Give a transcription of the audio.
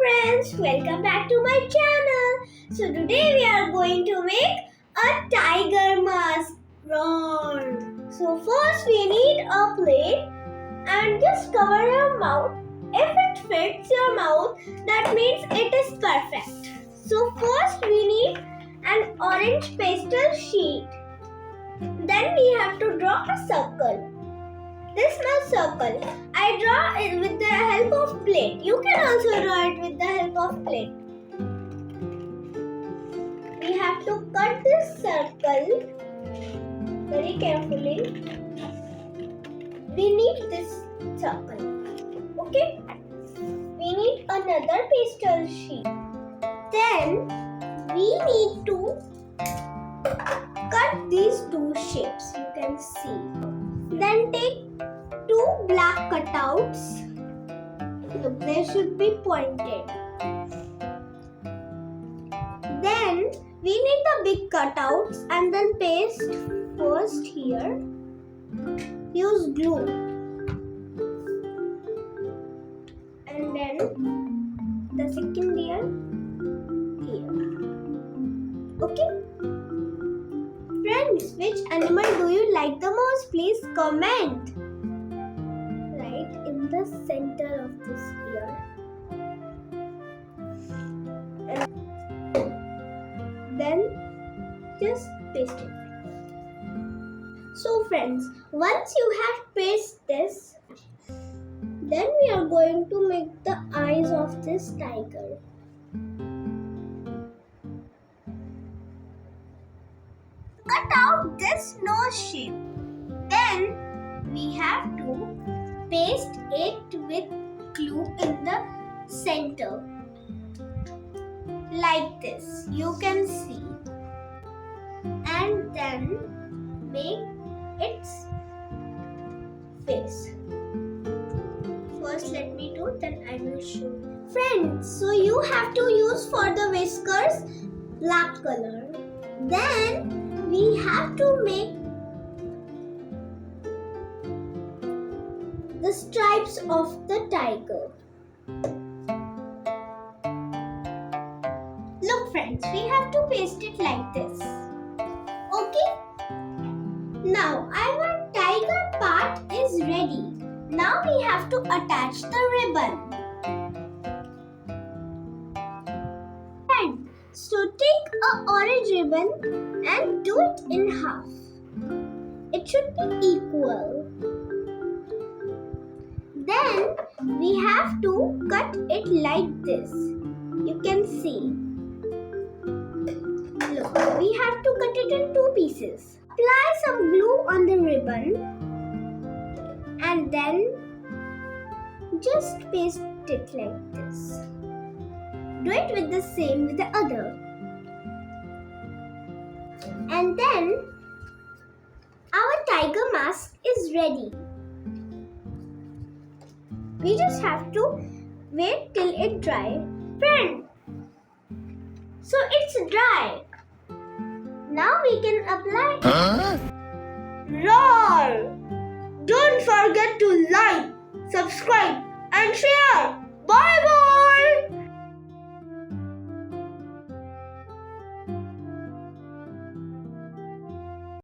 friends, welcome back to my channel. So today we are going to make a tiger mask. Roar. So first we need a plate and just cover your mouth. If it fits your mouth, that means it is perfect. So first we need an orange pastel sheet. Then we have to draw a circle. This is my circle. I draw it with the help of plate. You can also draw it with the help of plate. We have to cut this circle very carefully. We need this circle. Okay? We need another pastel sheet. Then we need to cut these two shapes. You can see. Then take two black cutouts. Look, they should be pointed. Then we need the big cutouts and then paste first here. Use glue. And then the second layer here. Okay? Friends, which animal do you like the most? Please comment. Right in the center of this ear. And then just paste it. So friends, once you have pasted this, then we are going to make the eyes of this tiger. Cut out this nose shape. Then we have to paste it with glue in the center. Like this, you can see. And then make its face. First let me do, then I will show you. Friends, so you have to use for the whiskers black color. Then we have to make the stripes of the tiger. Look friends, we have to paste it like this. Okay? Now our tiger part is ready. Now we have to attach the ribbon. So take an orange ribbon and do it in half. It should be equal. Then we have to cut it like this. You can see. Look, we have to cut it in two pieces. Apply some glue on the ribbon and then just paste it like this. Do it with the same with the other. And then our tiger mask is ready. We just have to wait till it dry. Friend, so it's dry. Now we can apply it. Roar! Don't forget to like, subscribe and share. Bye bye!